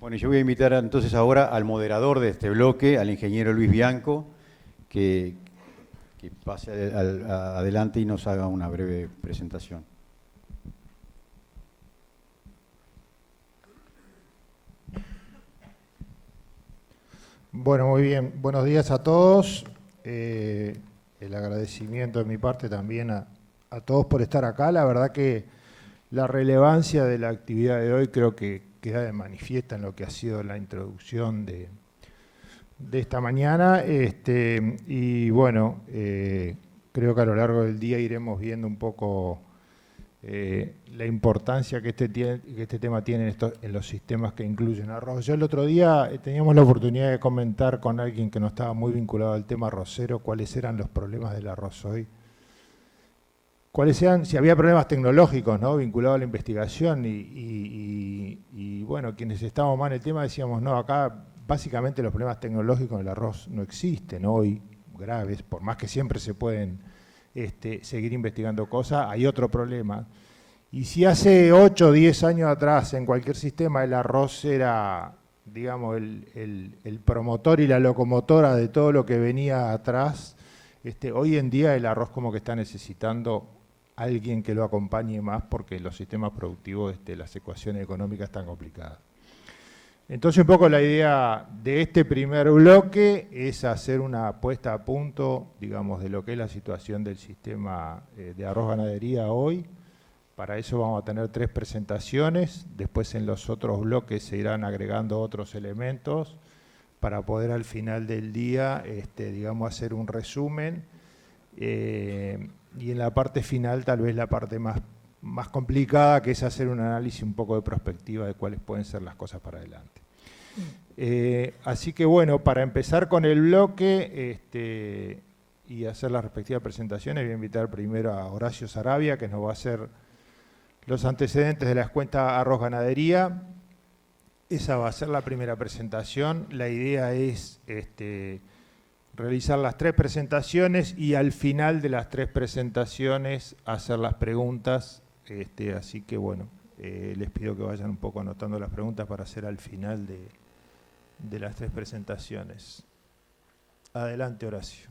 Bueno, yo voy a invitar entonces ahora al moderador de este bloque, al ingeniero Luis Bianco, que, que pase adelante y nos haga una breve presentación. Bueno, muy bien. Buenos días a todos. El agradecimiento de mi parte también a todos por estar acá. La verdad que la relevancia de la actividad de hoy creo que queda de manifiesta en lo que ha sido la introducción de esta mañana. Y bueno, creo que a lo largo del día iremos viendo un poco la importancia que este tema tiene en los sistemas que incluyen arroz. Yo el otro día teníamos la oportunidad de comentar con alguien que no estaba muy vinculado al tema arrocero cuáles eran los problemas del arroz hoy. Si había problemas tecnológicos, ¿no?, vinculados a la investigación y bueno, quienes estábamos más en el tema decíamos, no, acá básicamente los problemas tecnológicos del arroz no existen hoy, graves, por más que siempre se pueden seguir investigando cosas, hay otro problema. Y si hace 8 o 10 años atrás en cualquier sistema el arroz era, digamos, el promotor y la locomotora de todo lo que venía atrás, hoy en día el arroz como que está necesitando alguien que lo acompañe más porque los sistemas productivos, las ecuaciones económicas están complicadas. Entonces un poco la idea de este primer bloque es hacer una puesta a punto, digamos, de lo que es la situación del sistema de arroz ganadería hoy. Para eso vamos a tener 3 presentaciones, después en los otros bloques se irán agregando otros elementos para poder al final del día, digamos, hacer un resumen. Y en la parte final tal vez la parte más complicada, que es hacer un análisis un poco de prospectiva de cuáles pueden ser las cosas para adelante. Así que bueno, para empezar con el bloque y hacer las respectivas presentaciones, voy a invitar primero a Horacio Sarabia, que nos va a hacer los antecedentes de la cuenta Arroz Ganadería. Esa va a ser la primera presentación. La idea es realizar las 3 presentaciones y al final de las 3 presentaciones hacer las preguntas. Así que bueno, les pido que vayan un poco anotando las preguntas para hacer al final de las 3 presentaciones. Adelante, Horacio.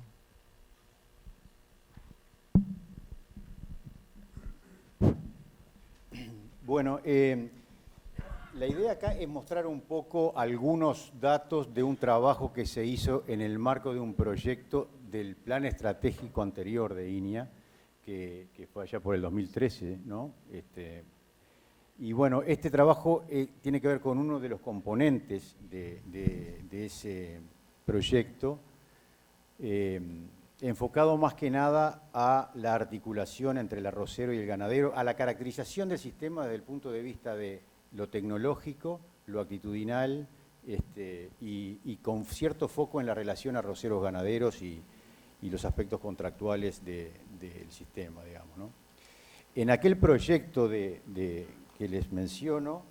Bueno, la idea acá es mostrar un poco algunos datos de un trabajo que se hizo en el marco de un proyecto del plan estratégico anterior de INEA, que fue allá por el 2013, ¿no? Y bueno, este trabajo tiene que ver con uno de los componentes de ese proyecto, enfocado más que nada a la articulación entre el arrocero y el ganadero, a la caracterización del sistema desde el punto de vista de lo tecnológico, lo actitudinal y con cierto foco en la relación arroceros-ganaderos y los aspectos contractuales del sistema, digamos, ¿no? En aquel proyecto que les menciono,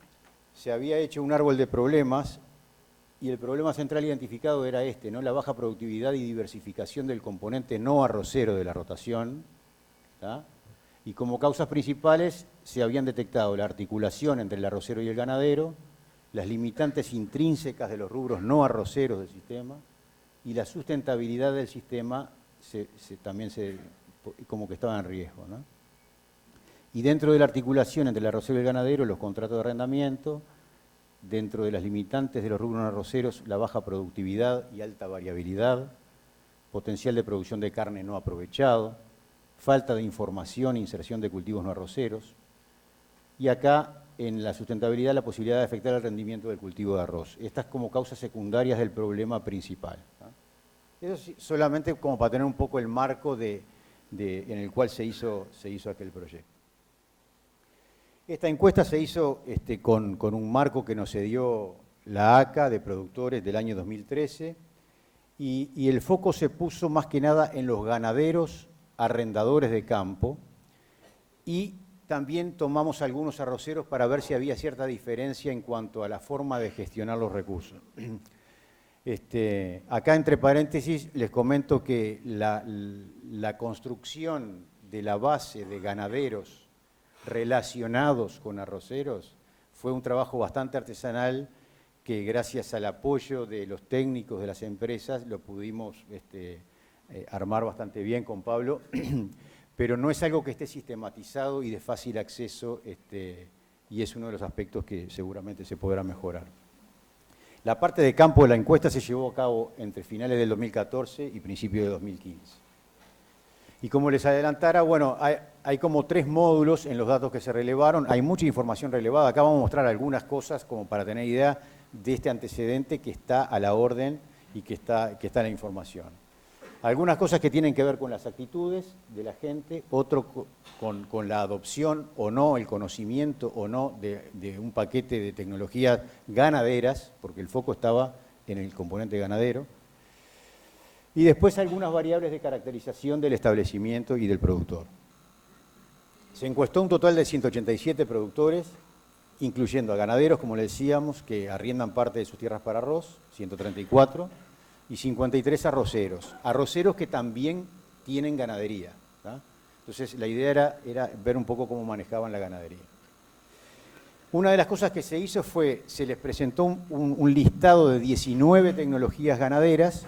se había hecho un árbol de problemas y el problema central identificado era ¿no?, la baja productividad y diversificación del componente no arrocero de la rotación, ¿tá? Y como causas principales se habían detectado la articulación entre el arrocero y el ganadero, las limitantes intrínsecas de los rubros no arroceros del sistema y la sustentabilidad del sistema también como que estaba en riesgo, ¿no? Y dentro de la articulación entre el arrocero y el ganadero, los contratos de arrendamiento, dentro de las limitantes de los rubros no arroceros, la baja productividad y alta variabilidad, potencial de producción de carne no aprovechado, falta de información e inserción de cultivos no arroceros, y acá en la sustentabilidad la posibilidad de afectar el rendimiento del cultivo de arroz. Estas como causas secundarias del problema principal, ¿no? Eso sí, solamente como para tener un poco el marco en el cual se hizo aquel proyecto. Esta encuesta se hizo con un marco que nos cedió la ACA de productores del año 2013 y el foco se puso más que nada en los ganaderos arrendadores de campo y también tomamos algunos arroceros para ver si había cierta diferencia en cuanto a la forma de gestionar los recursos. Acá entre paréntesis les comento que la construcción de la base de ganaderos relacionados con arroceros fue un trabajo bastante artesanal que gracias al apoyo de los técnicos de las empresas lo pudimos armar bastante bien con Pablo, pero no es algo que esté sistematizado y de fácil acceso, y es uno de los aspectos que seguramente se podrá mejorar. La parte de campo de la encuesta se llevó a cabo entre finales del 2014 y principios de 2015. Y como les adelantara, bueno, hay como 3 módulos en los datos que se relevaron, hay mucha información relevada, acá vamos a mostrar algunas cosas como para tener idea de este antecedente que está a la orden y que está en la información. Algunas cosas que tienen que ver con las actitudes de la gente, otro con la adopción o no, el conocimiento o no de un paquete de tecnologías ganaderas, porque el foco estaba en el componente ganadero, y después algunas variables de caracterización del establecimiento y del productor. Se encuestó un total de 187 productores, incluyendo a ganaderos, como le decíamos, que arriendan parte de sus tierras para arroz, 134, y 53 arroceros que también tienen ganadería, ¿tá? Entonces la idea era ver un poco cómo manejaban la ganadería. Una de las cosas que se hizo fue, se les presentó un listado de 19 tecnologías ganaderas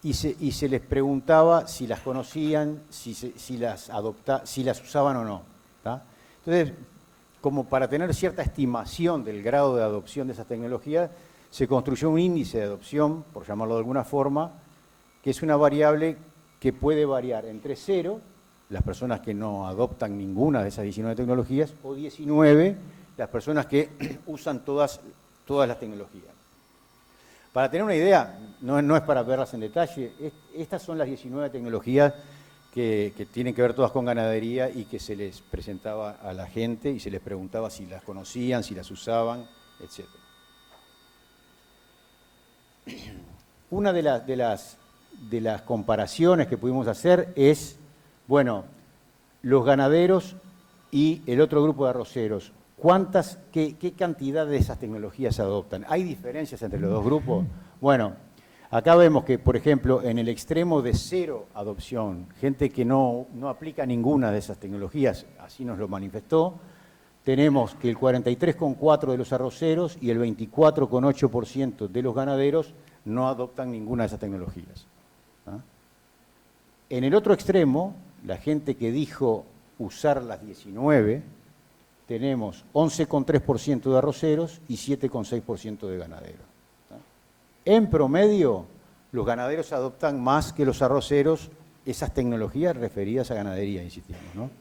y se les preguntaba si las conocían, si las usaban o no, ¿tá? Entonces, como para tener cierta estimación del grado de adopción de esas tecnologías, se construyó un índice de adopción, por llamarlo de alguna forma, que es una variable que puede variar entre 0, las personas que no adoptan ninguna de esas 19 tecnologías, o 19, las personas que usan todas las tecnologías. Para tener una idea, no es para verlas en detalle, estas son las 19 tecnologías que tienen que ver todas con ganadería y que se les presentaba a la gente y se les preguntaba si las conocían, si las usaban, etc. Una de las comparaciones que pudimos hacer es, bueno, los ganaderos y el otro grupo de arroceros, ¿qué cantidad de esas tecnologías se adoptan? ¿Hay diferencias entre los dos grupos? Bueno, acá vemos que, por ejemplo, en el extremo de 0 adopción, gente que no aplica ninguna de esas tecnologías, así nos lo manifestó, tenemos que el 43,4% de los arroceros y el 24,8% de los ganaderos no adoptan ninguna de esas tecnologías. ¿Ah? En el otro extremo, la gente que dijo usar las 19, tenemos 11,3% de arroceros y 7,6% de ganaderos. ¿Ah? En promedio, los ganaderos adoptan más que los arroceros esas tecnologías referidas a ganadería, insistimos, ¿no?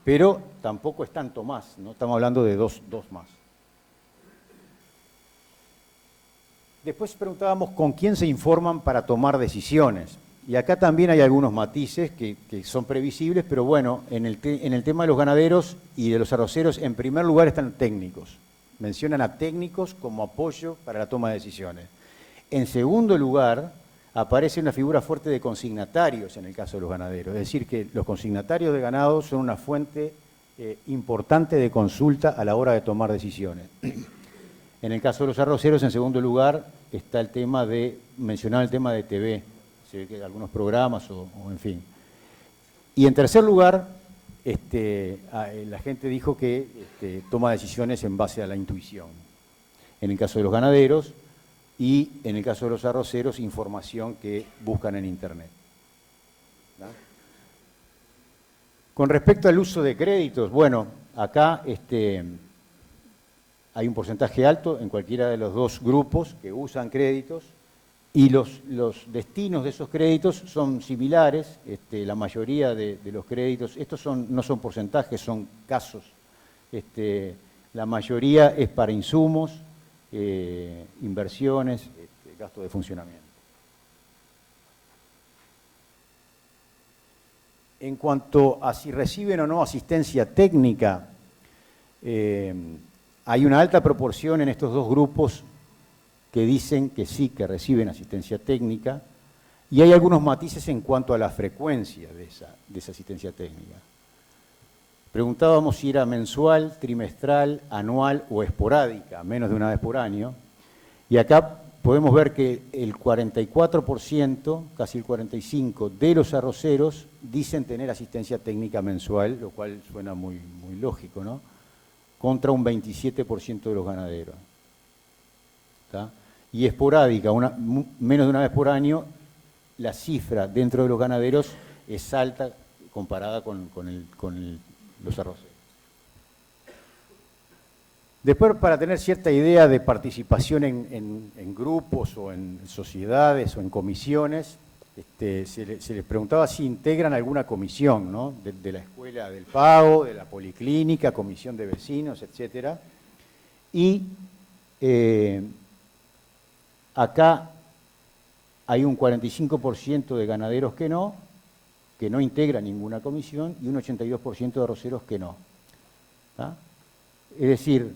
Pero tampoco es tanto más, ¿no? Estamos hablando de dos más. Después preguntábamos con quién se informan para tomar decisiones. Y acá también hay algunos matices que son previsibles, pero bueno, en el tema de los ganaderos y de los arroceros, en primer lugar están técnicos. Mencionan a técnicos como apoyo para la toma de decisiones. En segundo lugar, aparece una figura fuerte de consignatarios en el caso de los ganaderos. Es decir, que los consignatarios de ganado son una fuente importante de consulta a la hora de tomar decisiones. En el caso de los arroceros, en segundo lugar, está el tema mencionar el tema de TV, se ve que algunos programas o en fin. Y en tercer lugar, la gente dijo que toma decisiones en base a la intuición. En el caso de los ganaderos, y en el caso de los arroceros, información que buscan en Internet. ¿No? Con respecto al uso de créditos, bueno, acá hay un porcentaje alto en cualquiera de los dos grupos que usan créditos y los destinos de esos créditos son similares, la mayoría de los créditos, estos no son porcentajes, son casos, la mayoría es para insumos, inversiones, gasto de funcionamiento. En cuanto a si reciben o no asistencia técnica, hay una alta proporción en estos dos grupos que dicen que sí, que reciben asistencia técnica, y hay algunos matices en cuanto a la frecuencia de esa asistencia técnica. Preguntábamos si era mensual, trimestral, anual o esporádica, menos de una vez por año. Y acá podemos ver que el 44%, casi el 45%, de los arroceros dicen tener asistencia técnica mensual, lo cual suena muy lógico, ¿no? Contra un 27% de los ganaderos. ¿tá? Y esporádica, menos de una vez por año, la cifra dentro de los ganaderos es alta comparada con los arroceros. Después, para tener cierta idea de participación en grupos o en sociedades o en comisiones, se les preguntaba si integran alguna comisión, ¿no? de la Escuela del Pago, de la Policlínica, comisión de vecinos, etc. Y acá hay un 45% de ganaderos que no integran ninguna comisión, y un 82% de arroceros que no. ¿Tá? Es decir,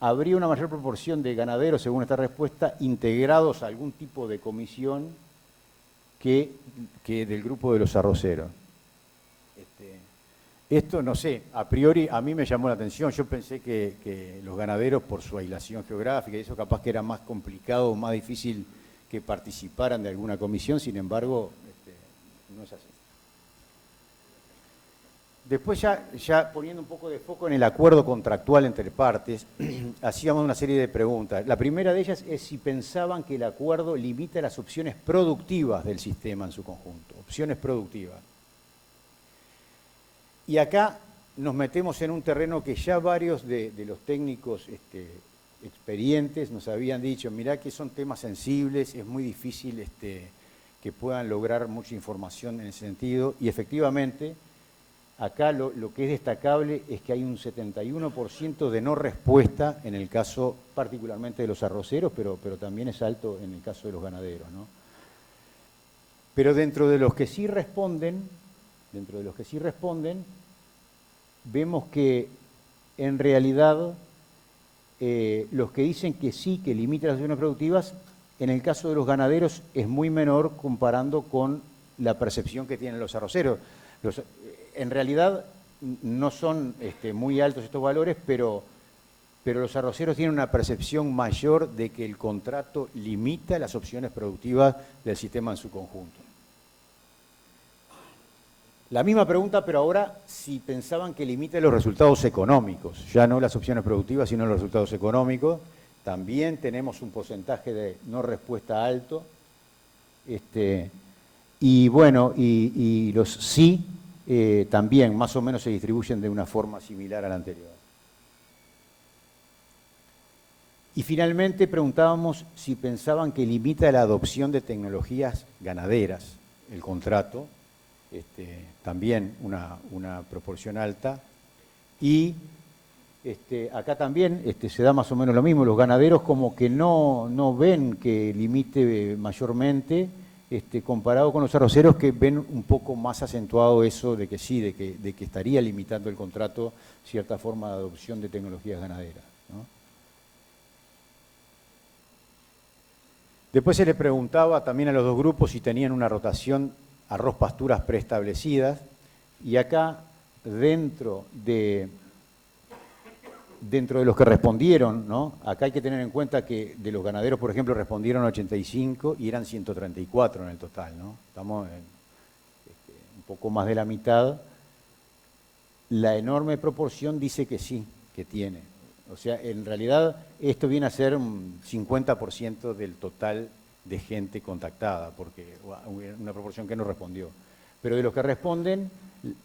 habría una mayor proporción de ganaderos, según esta respuesta, integrados a algún tipo de comisión que del grupo de los arroceros. Esto, no sé, a priori a mí me llamó la atención. Yo pensé que los ganaderos, por su aislación geográfica y eso, capaz que era más complicado, más difícil que participaran de alguna comisión. Sin embargo, no es así. Después, ya poniendo un poco de foco en el acuerdo contractual entre partes, hacíamos una serie de preguntas. La primera de ellas es si pensaban que el acuerdo limita las opciones productivas del sistema en su conjunto. Opciones productivas. Y acá nos metemos en un terreno que ya varios de los técnicos experientes nos habían dicho: mirá que son temas sensibles, es muy difícil que puedan lograr mucha información en ese sentido. Y efectivamente, acá lo que es destacable es que hay un 71% de no respuesta en el caso particularmente de los arroceros, pero también es alto en el caso de los ganaderos, ¿no? Pero dentro de los que sí responden, vemos que en realidad los que dicen que sí, que limita las opciones productivas, en el caso de los ganaderos es muy menor comparando con la percepción que tienen los arroceros. En realidad no son muy altos estos valores, pero los arroceros tienen una percepción mayor de que el contrato limita las opciones productivas del sistema en su conjunto. La misma pregunta, pero ahora si pensaban que limita los resultados económicos, ya no las opciones productivas, sino los resultados económicos. También tenemos un porcentaje de no respuesta alto. Y bueno, y los sí también más o menos se distribuyen de una forma similar a la anterior. Y finalmente preguntábamos si pensaban que limita la adopción de tecnologías ganaderas el contrato. También una proporción alta. Y acá también se da más o menos lo mismo. Los ganaderos como que no ven que limite mayormente, comparado con los arroceros, que ven un poco más acentuado eso de que sí, de que estaría limitando el contrato cierta forma de adopción de tecnologías ganaderas, ¿no? Después se le preguntaba también a los dos grupos si tenían una rotación arroz pasturas preestablecidas, y acá dentro de los que respondieron, ¿no? Acá hay que tener en cuenta que de los ganaderos, por ejemplo, respondieron 85 y eran 134 en el total, ¿no? Estamos en un poco más de la mitad. La enorme proporción dice que sí, que tiene. O sea, en realidad esto viene a ser un 50% del total de gente contactada, porque una proporción que no respondió. Pero de los que responden,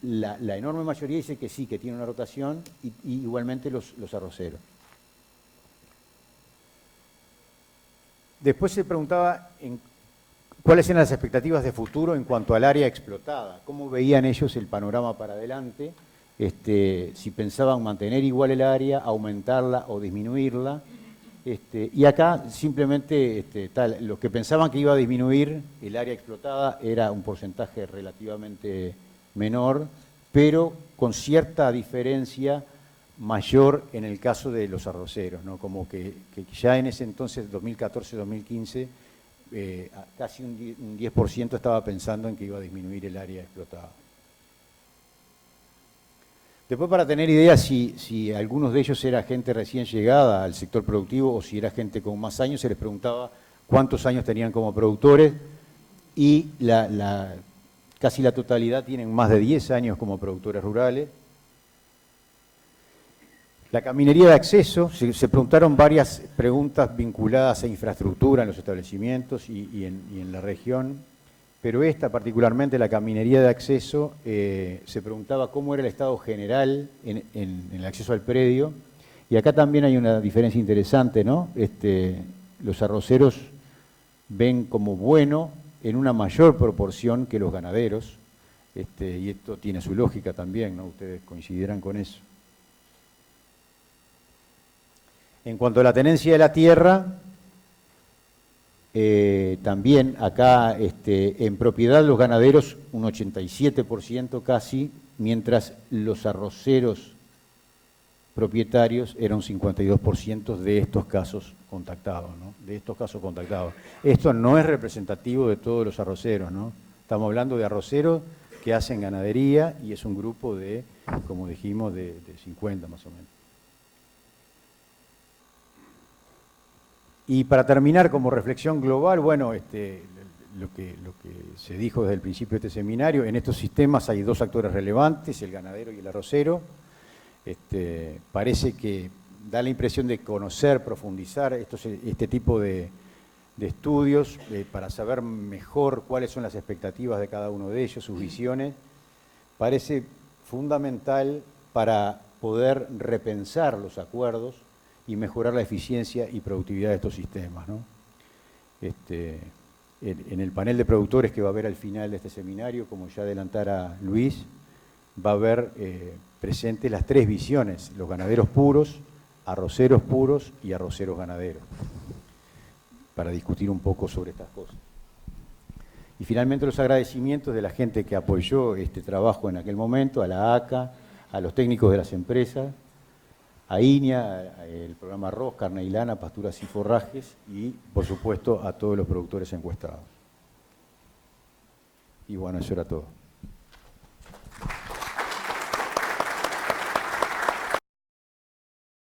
la enorme mayoría dice que sí, que tiene una rotación, y igualmente los arroceros. Después se preguntaba cuáles eran las expectativas de futuro en cuanto al área explotada, cómo veían ellos el panorama para adelante, si pensaban mantener igual el área, aumentarla o disminuirla. Y acá simplemente los que pensaban que iba a disminuir el área explotada era un porcentaje relativamente menor, pero con cierta diferencia mayor en el caso de los arroceros, ¿no? Como que ya en ese entonces, 2014-2015, casi un 10% estaba pensando en que iba a disminuir el área explotada. Después, para tener idea si algunos de ellos era gente recién llegada al sector productivo o si era gente con más años, se les preguntaba cuántos años tenían como productores, y casi la totalidad tienen más de 10 años como productores rurales. La caminería de acceso, se preguntaron varias preguntas vinculadas a infraestructura en los establecimientos y en la región, pero esta particularmente, la caminería de acceso, se preguntaba cómo era el estado general en el acceso al predio, y acá también hay una diferencia interesante, ¿no? Los arroceros ven como bueno en una mayor proporción que los ganaderos, y esto tiene su lógica también, ¿no? Ustedes coincidirán con eso. En cuanto a la tenencia de la tierra, también acá en propiedad los ganaderos un 87% casi, mientras los arroceros propietarios eran un 52% de estos casos contactados, ¿no? De estos casos contactados. Esto no es representativo de todos los arroceros, ¿no? Estamos hablando de arroceros que hacen ganadería y es un grupo de, como dijimos, de 50 más o menos. Y para terminar, como reflexión global, bueno, lo que se dijo desde el principio de este seminario, en estos sistemas hay dos actores relevantes, el ganadero y el arrocero. Parece que da la impresión de conocer, profundizar este tipo de estudios para saber mejor cuáles son las expectativas de cada uno de ellos, sus visiones. Parece fundamental para poder repensar los acuerdos y mejorar la eficiencia y productividad de estos sistemas, ¿no? En el panel de productores que va a haber al final de este seminario, como ya adelantara Luis, va a haber presentes las tres visiones: los ganaderos puros, arroceros puros y arroceros ganaderos, para discutir un poco sobre estas cosas. Y finalmente los agradecimientos de la gente que apoyó este trabajo en aquel momento, a la ACA, a los técnicos de las empresas, a INIA, el programa Arroz, Carne y Lana, Pasturas y Forrajes, y por supuesto a todos los productores encuestados. Y bueno, eso era todo.